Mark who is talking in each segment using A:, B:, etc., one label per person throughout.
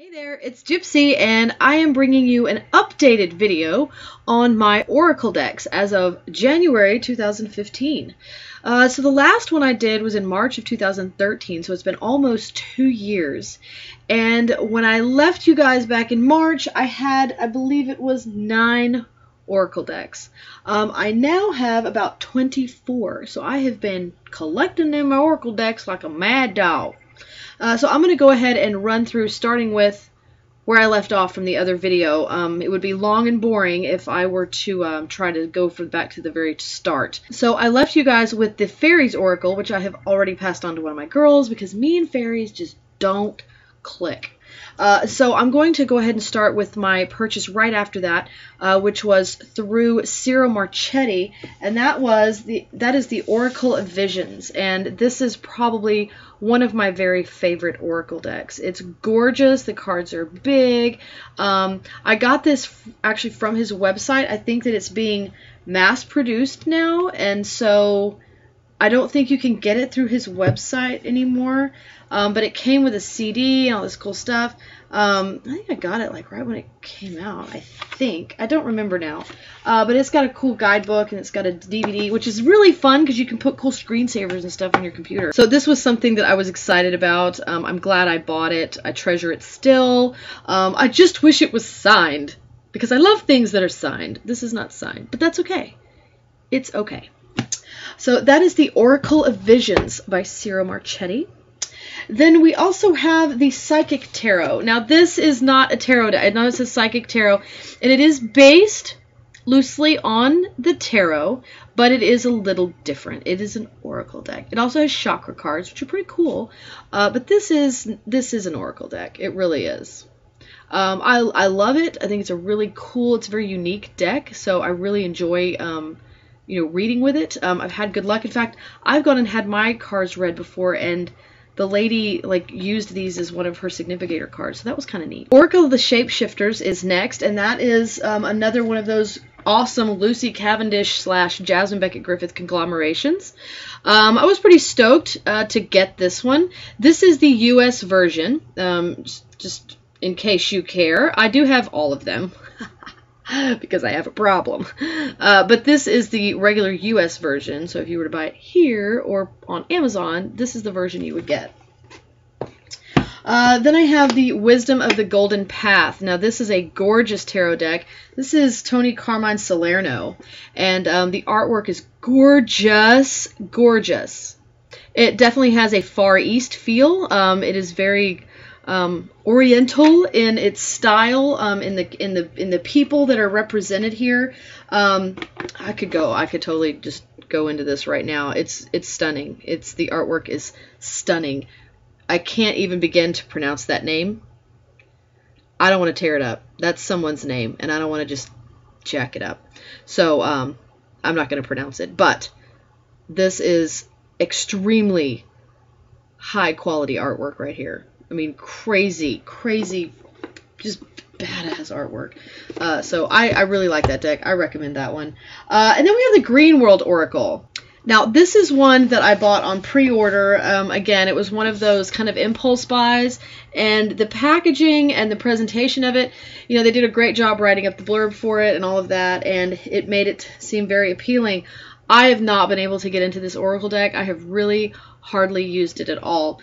A: Hey there, it's Gypsy, and I am bringing you an updated video on my Oracle decks as of January 2015. So the last one I did was in March of 2013, so it's been almost 2 years. And when I left you guys back in March, I had, I believe it was 9 Oracle decks. I now have about 24, so I have been collecting them Oracle decks like a mad dog. So I'm going to go ahead and run through, starting with where I left off from the other video. It would be long and boring if I were to try to go back to the very start. So I left you guys with the Fairies Oracle, which I have already passed on to one of my girls because me and fairies just don't click. So I'm going to go ahead and start with my purchase right after that, which was through Ciro Marchetti, and that is the Oracle of Visions, and this is probably one of my very favorite Oracle decks. It's gorgeous. The cards are big. I got this actually from his website. I think that it's being mass-produced now, and so I don't think you can get it through his website anymore, but it came with a CD and all this cool stuff. I think I got it like right when it came out, I think. I don't remember now. But it's got a cool guidebook and it's got a DVD, which is really fun because you can put cool screensavers and stuff on your computer. So this was something that I was excited about. I'm glad I bought it. I treasure it still. I just wish it was signed because I love things that are signed. This is not signed, but that's okay. It's okay. So that is the Oracle of Visions by Ciro Marchetti. Then we also have the Psychic Tarot. Now this is not a tarot deck. I know it's a Psychic Tarot, and it is based loosely on the tarot, but it is a little different. It is an Oracle deck. It also has chakra cards, which are pretty cool, but this is an Oracle deck. It really is. I love it. I think it's a really cool, it's a very unique deck, so I really enjoy reading with it. I've had good luck. In fact, I've gone and had my cards read before, and the lady used these as one of her significator cards, so that was kind of neat. Oracle of the Shapeshifters is next, and that is another one of those awesome Lucy Cavendish / Jasmine Beckett Griffith conglomerations. I was pretty stoked to get this one. This is the US version, just in case you care. I do have all of them. Because I have a problem. But this is the regular US version, so if you were to buy it here or on Amazon, this is the version you would get. Then I have the Wisdom of the Golden Path. Now this is a gorgeous tarot deck. This is Tony Carmine Salerno, and the artwork is gorgeous, gorgeous. It definitely has a Far East feel. It is very Oriental in its style, in the people that are represented here. I could totally just go into this right now. It's stunning. The artwork is stunning. I can't even begin to pronounce that name. I don't want to tear it up. That's someone's name, and I don't want to just jack it up. So I'm not going to pronounce it. But this is extremely high quality artwork right here. I mean, crazy, just badass artwork. So I really like that deck. I recommend that one. And then we have the Green World Oracle. Now, this is one that I bought on pre-order. Again, it was one of those kind of impulse buys, and the packaging and the presentation of it, they did a great job writing up the blurb for it and all of that, and it made it seem very appealing. I have not been able to get into this Oracle deck. I have really hardly used it at all.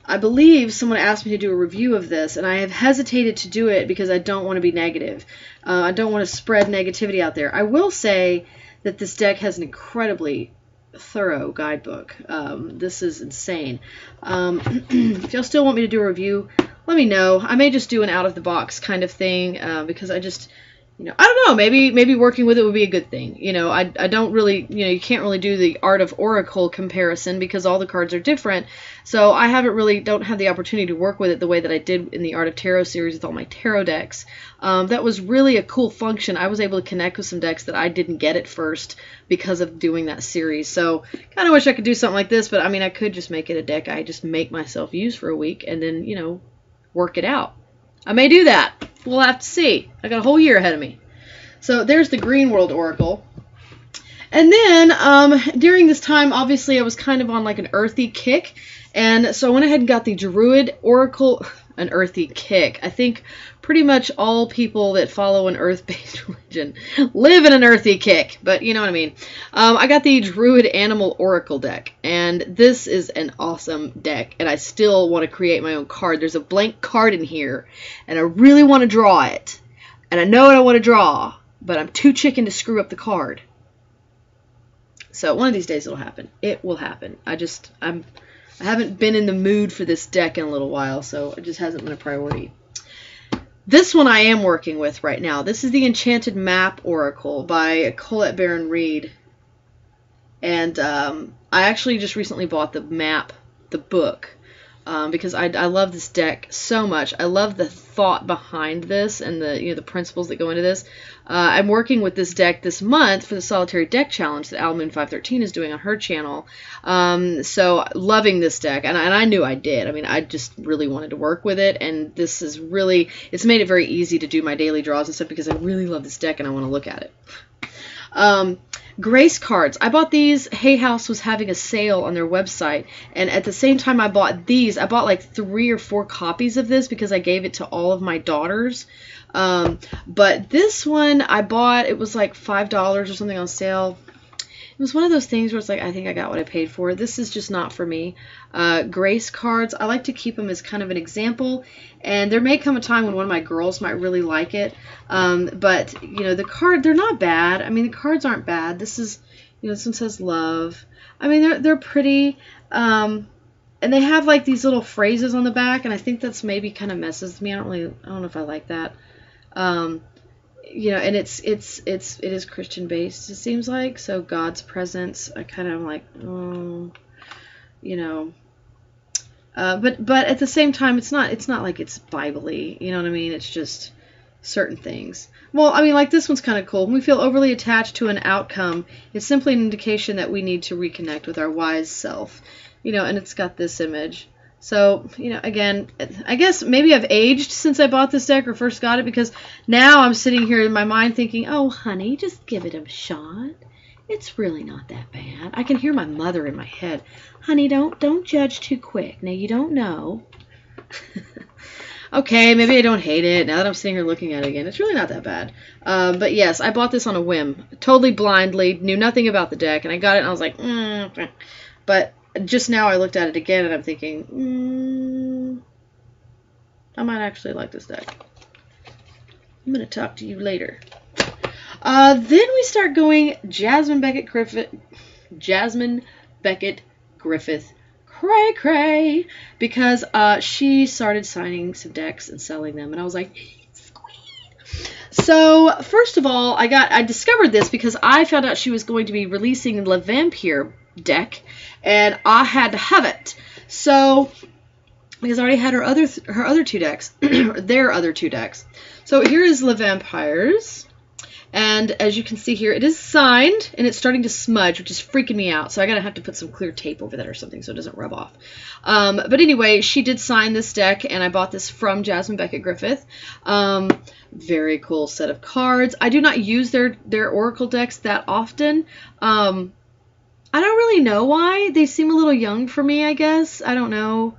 A: I believe someone asked me to do a review of this, and I have hesitated to do it because I don't want to be negative. I don't want to spread negativity out there. I will say that this deck has an incredibly thorough guidebook. This is insane. If y'all still want me to do a review, let me know. I may just do an out-of-the-box kind of thing because I just... I don't know, maybe working with it would be a good thing. I don't really, you can't really do the Art of Oracle comparison because all the cards are different. So I don't have the opportunity to work with it the way that I did in the Art of Tarot series with all my tarot decks. That was really a cool function. I was able to connect with some decks that I didn't get at first because of doing that series. So kind of wish I could do something like this, but I mean, I could just make it a deck I just make myself use for a week and then, work it out. I may do that. We'll have to see. I got a whole year ahead of me. So there's the Green World Oracle. And then during this time, obviously, I was kind of on like an earthy kick. And so I went ahead and got the Druid Oracle. an earthy kick. I think pretty much all people that follow an earth-based religion live in an earthy kick, but you know what I mean. I got the Druid Animal Oracle deck, and this is an awesome deck, and I still want to create my own card. There's a blank card in here, and I really want to draw it, and I know what I want to draw, but I'm too chicken to screw up the card. So one of these days it'll happen. It will happen. I haven't been in the mood for this deck in a little while, so it just hasn't been a priority. This one I am working with right now. This is the Enchanted Map Oracle by Colette Baron Reid. And I actually just recently bought the map, the book, because I love this deck so much. I love the thought behind this and the principles that go into this. I'm working with this deck this month for the Solitary Deck Challenge that AlMoon513 is doing on her channel. So loving this deck, and I knew I did. I mean, I just really wanted to work with it, and this is really, it's made it very easy to do my daily draws and stuff because I really love this deck and I want to look at it. Grace cards. I bought these. Hay House was having a sale on their website, and at the same time I bought these, I bought like 3 or 4 copies of this because I gave it to all of my daughters. But this one I bought, it was like $5 or something on sale. It was one of those things where it's like, I think I got what I paid for. This is just not for me. Grace cards, I like to keep them as kind of an example, and there may come a time when one of my girls might really like it. But, you know, the card, they're not bad. I mean, the cards aren't bad. This is, you know, this one says love. I mean, they're pretty, and they have like these little phrases on the back, and I think that's maybe kind of messes with me. I don't know if I like that. You know, and it is Christian based, it seems like, so God's presence, I kind of like, you know, but at the same time, it's not like it's Bible-y, you know what I mean? It's just certain things. Well, I mean, like this one's kind of cool. When we feel overly attached to an outcome, it's simply an indication that we need to reconnect with our wise self, you know, and it's got this image. So, you know, again, I guess maybe I've aged since I bought this deck or first got it, because now I'm sitting here in my mind thinking, oh, honey, just give it a shot. It's really not that bad. I can hear my mother in my head. Honey, don't judge too quick. Now, you don't know. Okay, maybe I don't hate it. Now that I'm sitting here looking at it again, it's really not that bad. But yes, I bought this on a whim. Totally blindly, knew nothing about the deck, and I got it and I was like, But just now I looked at it again and I'm thinking, I might actually like this deck. I'm going to talk to you later. Then we start going Jasmine Beckett Griffith, cray cray, because she started signing some decks and selling them, and I was like, squeak. So first of all, I discovered this because I found out she was going to be releasing the Vampire deck, and I had to have it. So because I already had her other 2 decks, their other 2 decks. So here is Le Vampires, and as you can see here, it is signed, and it's starting to smudge, which is freaking me out. So I gotta have to put some clear tape over that or something so it doesn't rub off. But anyway, she did sign this deck, and I bought this from Jasmine Beckett Griffith. Very cool set of cards. I do not use their Oracle decks that often. I don't really know why. They seem a little young for me, I guess. I don't know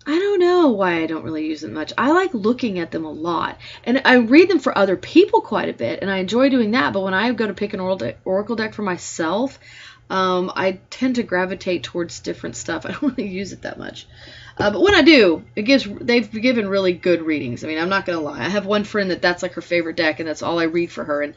A: why I don't really use them much. I like looking at them a lot. And I read them for other people quite a bit, and I enjoy doing that. But when I go to pick an Oracle deck for myself, I tend to gravitate towards different stuff. I don't really use it that much. But when I do, they've given really good readings. I mean, I'm not going to lie. I have one friend that's like her favorite deck, and that's all I read for her. And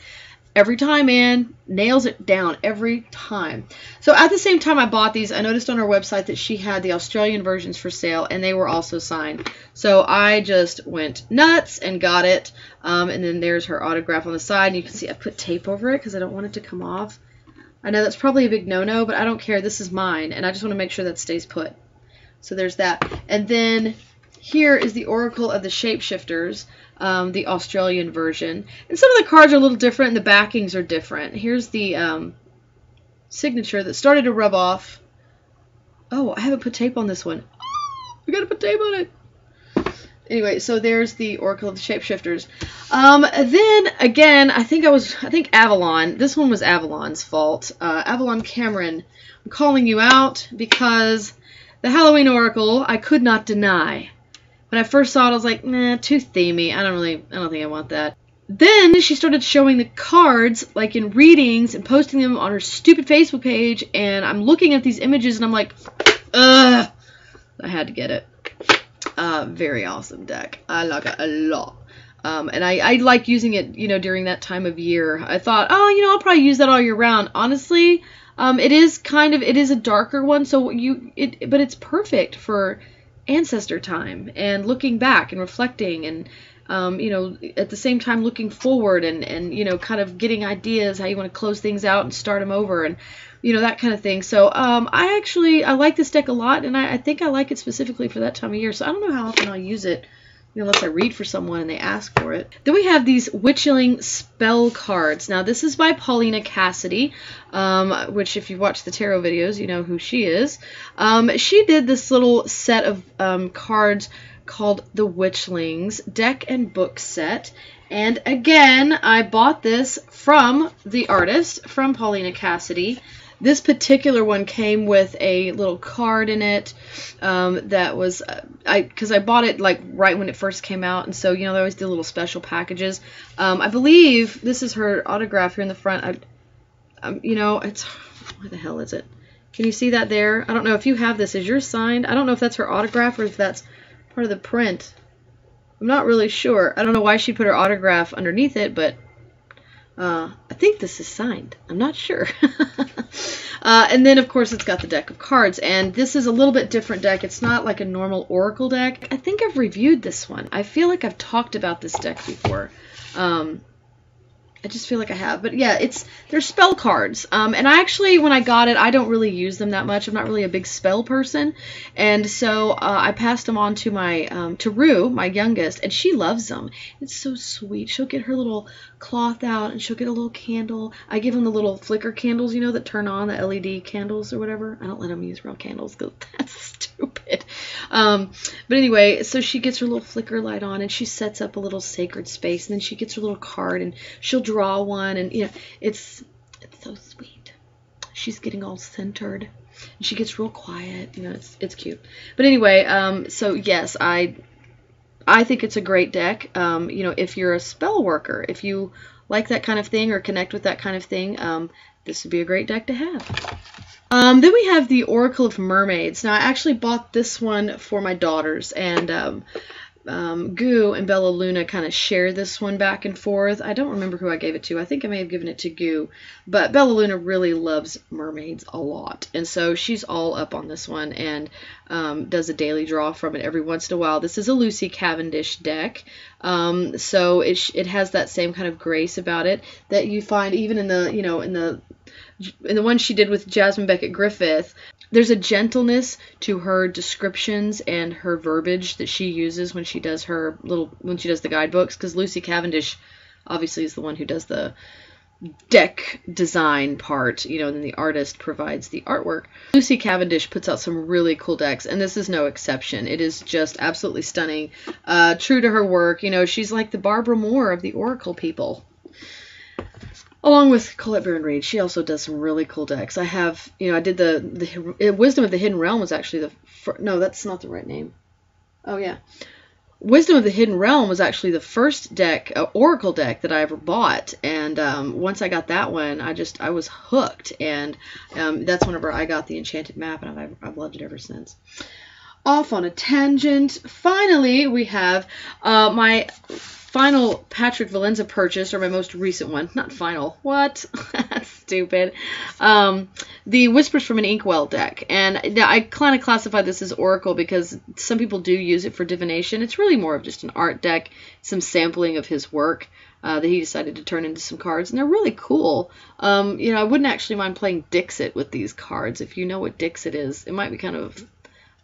A: every time, man, nails it down every time. So at the same time I bought these, I noticed on her website that she had the Australian versions for sale, and they were also signed. So I just went nuts and got it. And then there's her autograph on the side, and you can see I put tape over it because I don't want it to come off. I know that's probably a big no-no, but I don't care. This is mine, and I just want to make sure that stays put. So there's that. And then here is the Oracle of the Shapeshifters, the Australian version. And some of the cards are a little different, and the backings are different. Here's the signature that started to rub off. Oh, I haven't put tape on this one. Oh, we gotta put tape on it. Anyway, so there's the Oracle of the Shapeshifters. Then again, I think Avalon. This one was Avalon's fault. Avalon Cameron, I'm calling you out because the Halloween Oracle I could not deny. when I first saw it, I was like, nah, too themey. I don't think I want that. Then she started showing the cards, like in readings, and posting them on her stupid Facebook page, and I'm looking at these images, and I'm like, ugh, I had to get it. Very awesome deck. I like it a lot. And I like using it, you know, during that time of year. I thought, oh, you know, I'll probably use that all year round. Honestly, it is a darker one, so but it's perfect for ancestor time and looking back and reflecting and, you know, at the same time looking forward and, you know, kind of getting ideas how you want to close things out and start them over and, you know, that kind of thing. So I like this deck a lot, and I think I like it specifically for that time of year. So I don't know how often I'll use it, you know, unless I read for someone and they ask for it. Then we have these Witchling spell cards. Now this is by Paulina Cassidy, which if you watch the tarot videos, you know who she is. She did this little set of cards called the Witchlings deck and book set. And again, I bought this from the artist, from Paulina Cassidy. This particular one came with a little card in it that was, because I bought it like right when it first came out, and so, you know, they always do little special packages. I believe this is her autograph here in the front. You know, it's, where the hell is it? Can you see that there? I don't know if you have this. Is yours signed? I don't know if that's her autograph or if that's part of the print. I'm not really sure. I don't know why she put her autograph underneath it, but I think this is signed. I'm not sure. And then, of course, it's got the deck of cards. And this is a little bit different deck. It's not like a normal Oracle deck. I think I've reviewed this one. I feel like I've talked about this deck before. I just feel like I have. But yeah, they're spell cards. And I actually, when I got it, I don't really use them that much. I'm not really a big spell person. And so I passed them on to to Rue, my youngest, and she loves them. It's so sweet. She'll get her little cloth out and she'll get a little candle. I give them the little flicker candles, you know, that turn on, the LED candles or whatever. I don't let them use real candles because that's stupid. But anyway, so she gets her little flicker light on and she sets up a little sacred space, and then she gets her little card and she'll draw one, and, you know, it's so sweet. She's getting all centered and she gets real quiet, you know, it's cute. But anyway, so yes, I think it's a great deck. You know, if you're a spell worker, if you like that kind of thing or connect with that kind of thing, this would be a great deck to have. Then we have the Oracle of Mermaids. Now, I actually bought this one for my daughters, and Goo and Bella Luna kind of share this one back and forth. I don't remember who I gave it to. I think I may have given it to Goo, but Bella Luna really loves mermaids a lot, and so she's all up on this one and does a daily draw from it every once in a while. This is a Lucy Cavendish deck, so it has that same kind of grace about it that you find even in the, you know, in the one she did with Jasmine Beckett Griffith. There's a gentleness to her descriptions and her verbiage that she uses when she does the guidebooks, because Lucy Cavendish obviously is the one who does the deck design part, you know, and then the artist provides the artwork. Lucy Cavendish puts out some really cool decks, and this is no exception. It is just absolutely stunning. True to her work, you know, she's like the Barbara Moore of the Oracle people. Along with Colette Baron-Reid, she also does some really cool decks. I have, you know, I did the Wisdom of the Hidden Realm was actually no, that's not the right name. Oh, yeah. Wisdom of the Hidden Realm was actually the first deck, Oracle deck that I ever bought. And once I got that one, I was hooked. And that's whenever I got the Enchanted Map, and I've loved it ever since. Off on a tangent. Finally, we have my final Patrick Valenza purchase, or my most recent one. Not final. What? That's stupid. The Whispers from an Inkwell deck. And I kind of classify this as Oracle because some people do use it for divination. It's really more of just an art deck, some sampling of his work that he decided to turn into some cards. And they're really cool. You know, I wouldn't actually mind playing Dixit with these cards. If you know what Dixit is, it might be kind of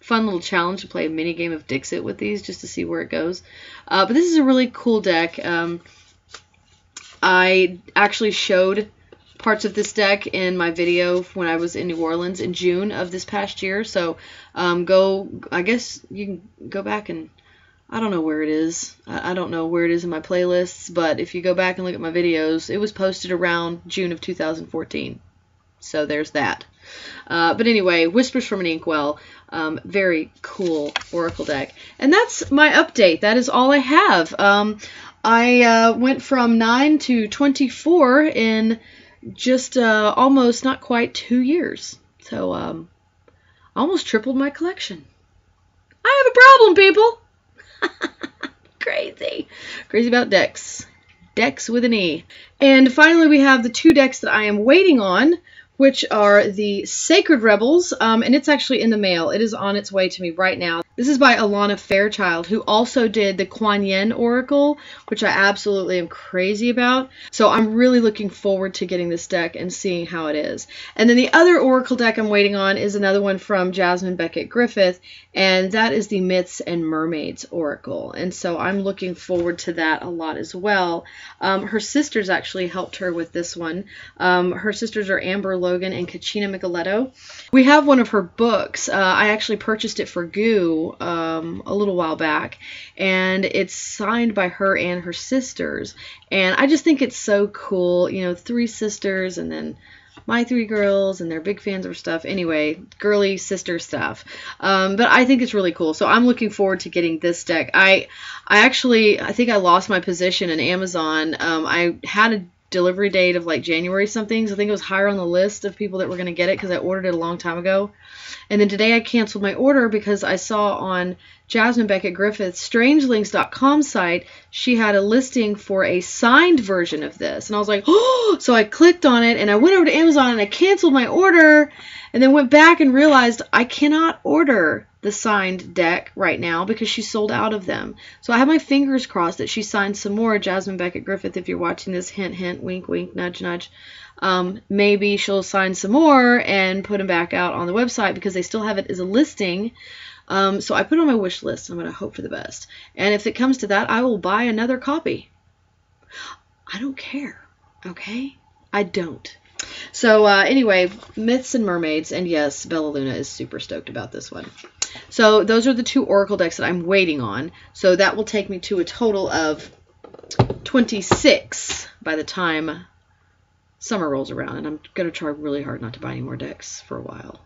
A: fun little challenge to play a mini game of Dixit with these just to see where it goes. But this is a really cool deck. I actually showed parts of this deck in my video when I was in New Orleans in June of this past year. So I guess you can go back and, I don't know where it is. I don't know where it is in my playlists, but if you go back and look at my videos, it was posted around June of 2014. So there's that. But anyway, Whispers from an Inkwell. Very cool Oracle deck. And that's my update. That is all I have. I went from 9 to 24 in just almost, not quite 2 years. So I almost tripled my collection. I have a problem, people. Crazy. Crazy about decks. Decks with an E. And finally, we have the 2 decks that I am waiting on, which are the Sacred Rebels, and it's actually in the mail. It is on its way to me right now. This is by Alana Fairchild, who also did the Kuan Yin Oracle, which I absolutely am crazy about. So I'm really looking forward to getting this deck and seeing how it is. And then the other Oracle deck I'm waiting on is another one from Jasmine Beckett Griffith, and that is the Myths and Mermaids Oracle. And so I'm looking forward to that a lot as well. Her sisters actually helped her with this one. Her sisters are Amber Logan and Kachina Micheletto. We have one of her books. I actually purchased it for Goo a little while back, and it's signed by her and her sisters. And I just think it's so cool. You know, 3 sisters and then my 3 girls, and they're big fans of her stuff. Anyway, girly sister stuff. But I think it's really cool. So I'm looking forward to getting this deck. I think I lost my position in Amazon. I had a delivery date of like January something, so I think it was higher on the list of people that were going to get it because I ordered it a long time ago. And then today I canceled my order because I saw on Jasmine Beckett Griffith's Strangelings.com site, she had a listing for a signed version of this. And I was like, oh! So I clicked on it and I went over to Amazon and I canceled my order, and then went back and realized I cannot order the signed deck right now because she sold out of them. So I have my fingers crossed that she signs some more. Jasmine Beckett Griffith, if you're watching this, hint, hint, wink, wink, nudge, nudge. Maybe she'll sign some more and put them back out on the website because they still have it as a listing. So I put it on my wish list. I'm going to hope for the best. And if it comes to that, I will buy another copy. I don't care. Okay? I don't. So anyway, Myths and Mermaids, and yes, Bella Luna is super stoked about this one. So those are the 2 Oracle decks that I'm waiting on. So that will take me to a total of 26 by the time summer rolls around, and I'm going to try really hard not to buy any more decks for a while.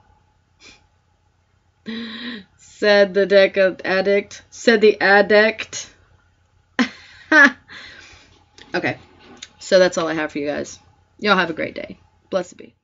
A: Said the deck addict. Said the addict. Okay, so that's all I have for you guys. Y'all have a great day. Blessed be.